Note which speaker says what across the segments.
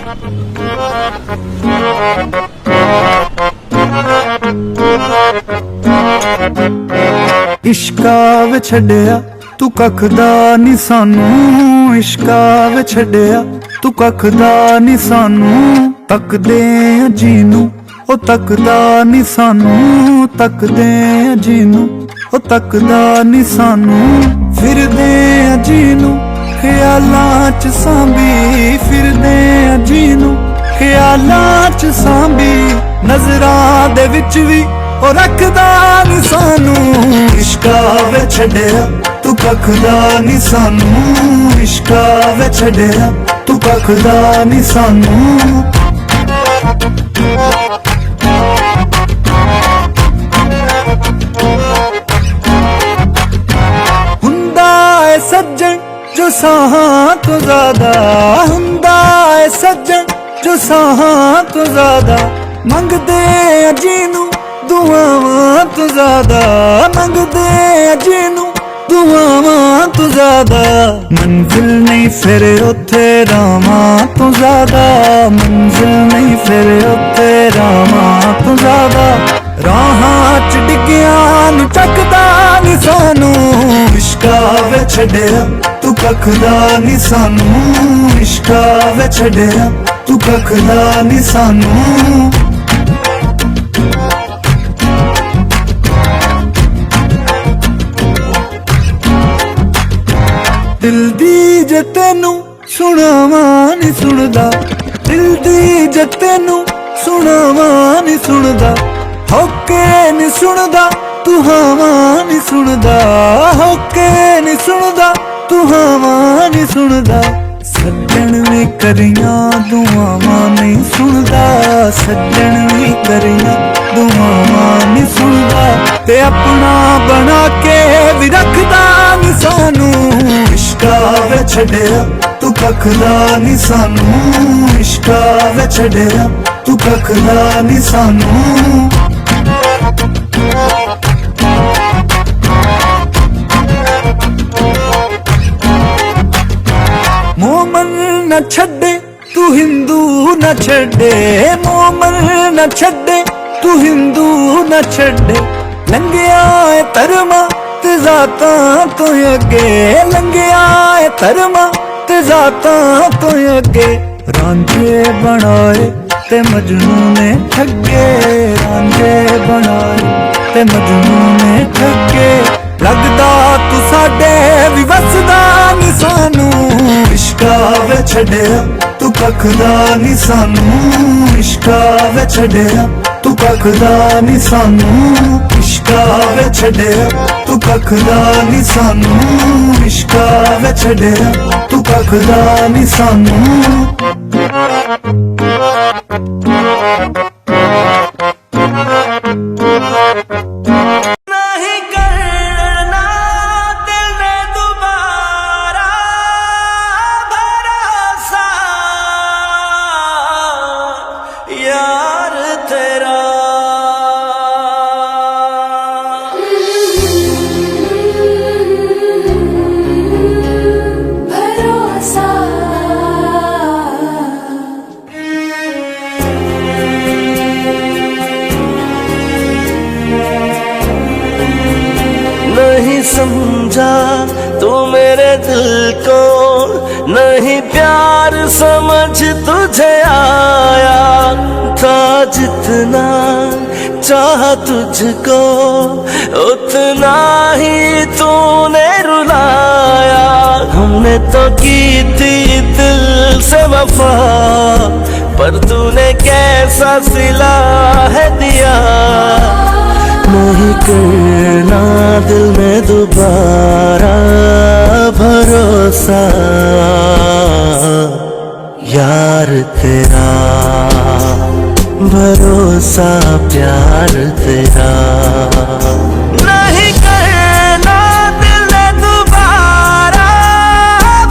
Speaker 1: इश्का वे छड्डिया तू कख दा नी सानू, इश्का वे छड्डिया तू कख दा नी सानू। तकदे जीनू ओ तकदा नी सानू, तकदे जीनू ओ तकदा नी सानू। फिरदे जीनू ख्यालां च सांभी, फिरदे जीनू ख्यालां च सांभी। नजरां दे विच भी ओ रखदा नी सानू। इश्का वे छड्डिया तू कख दा नी सानू, इश्का वे छड्डिया तू कख दा नी सानू। हुंदा है सज्जन जो साहां तो ज्यादा, हुंदा है सज्जन जो साहां तो ज्यादा। मंगदे जीनू दुआवां तो ज्यादा, मंगदे जीनू दुआवां तो ज्यादा। मंजिल नहीं फिर उथे रामां तो ज्यादा, मंजिल नहीं फिर उथे रामां तो ज्यादा। राहां च डिग्गियां नू चकदा नी सानू। इश्का वे छड्डिया तू कख दा नी सानू, इश्का वे छड्डिया तू कख दा नी सानू। दिल दी जे तेनू सुनावां नी सुनदा, दिल दी जे तेनू सुनावां नी सुनदा। होके नी सुनदा तू हावां नी सुनदा, होके नी सुनदा तू हावां नी सुनदा। सज्जन भी करियां दुआवां नहीं सुनदा, सज्जन भी करियां दुआवां नहीं सुनदा। ते अपना बना के भी रखदा नी सानू। इश्का वे छड्डिया तू कख दा नी सानू, इश्का वे छड्डिया तू कख दा नी सानू। मोमन न छड्डे तू हिंदू न छड्डे, मोमन न छड्डे तू हिंदू न छड्डे। लंघिया है धर्मां ते ज़ातां तो अगे, लंघिया है धर्मां ते ज़ातां तो अगे। रांझे बनाए ते मजनू ने ठगे, रांझे बनाए ते मजनू ने ठगे। लगदा तू साडे भी वसदा नी सानू। इश्का वे छड्डिया तू कख दा नी सानू, इश्का वे छड्डिया तू कख दा नी सानू। इश्का वे छड्डिया तू कख दा नी सानू, इश्का वे छड्डिया तू कख दा नी सानू।
Speaker 2: नहीं समझा तू मेरे दिल को, नहीं प्यार समझ तुझे आया था। जितना चाह तुझको उतना ही तूने रुलाया। हमने तो की थी दिल से वफा, पर तूने कैसा सिला है दिया। नहीं करना दिल में दोबारा भरोसा, यार तेरा भरोसा प्यार तेरा। नहीं करना दिल में दोबारा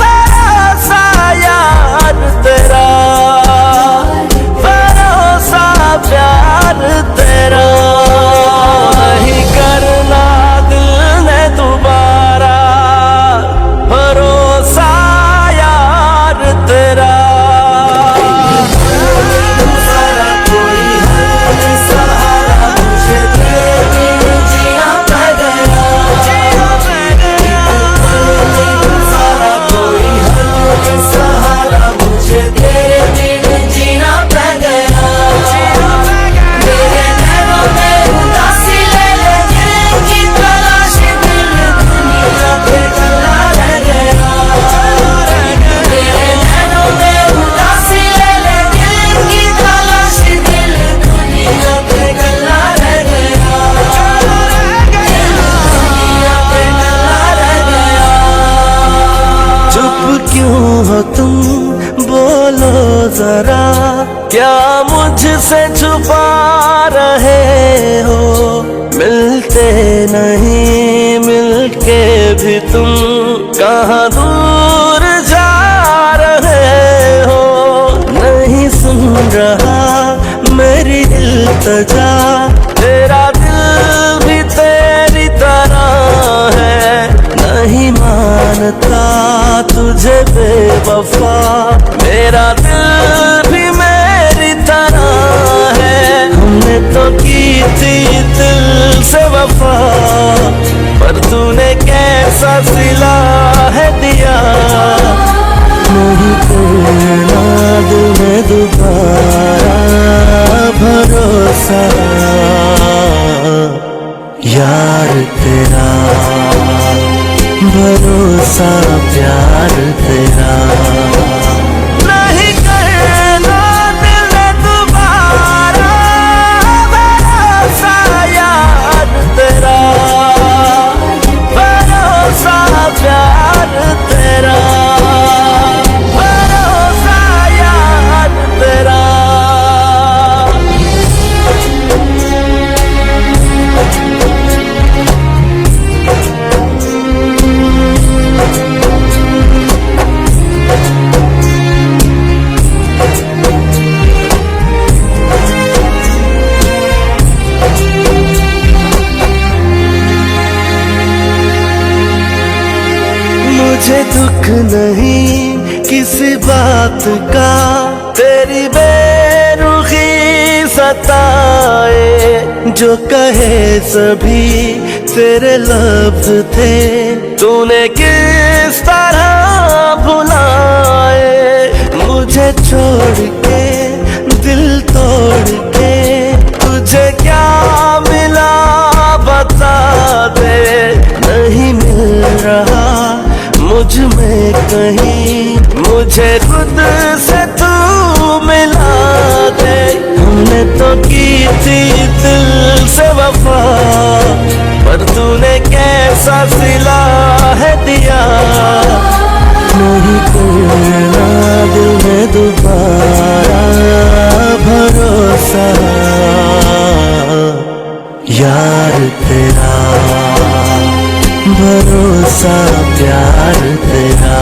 Speaker 2: भरोसा, यार तेरा भरोसा प्यार तेरा। नहीं करना दिल में दोबारा भरोसा, यार तेरा। तुम्हारा, क्या मुझसे छुपा रहे हो? मिलते नहीं मिलके भी तुम कहाँ दूर जा रहे हो? नहीं सुन रहा मेरी इल्तिजा, तेरा दिल भी तेरी तरह है। नहीं मानता तुझे बेवफा, मेरा दिल भी मेरी तरह है। हमने तो की थी दिल से वफा, पर तूने कैसा सिला है दिया। नहीं करना दिल में दोबारा भरोसा, यार तेरा भरोसा प्यार तेरा। नहीं करना दिल में दोबारा भरोसा, यार तेरा भरोसा प्यार तेरा। मुझे दुख नहीं किसी बात का, तेरी बेरुखी सताए। जो कहे सभी तेरे लफ्ज थे, तूने किस तरह भुलाए। मुझे छोड़ के दिल तोड़ के तुझे क्या मिला बता दे। नहीं मिल रहा मुझ में कहीं, मुझे खुद से तू मिला दे। हमने तो की थी दिल से वफा, पर तूने कैसा सिला है दिया। नहीं करना दिल में दोबारा भरोसा, यार तेरा भरोसा प्यार तेरा।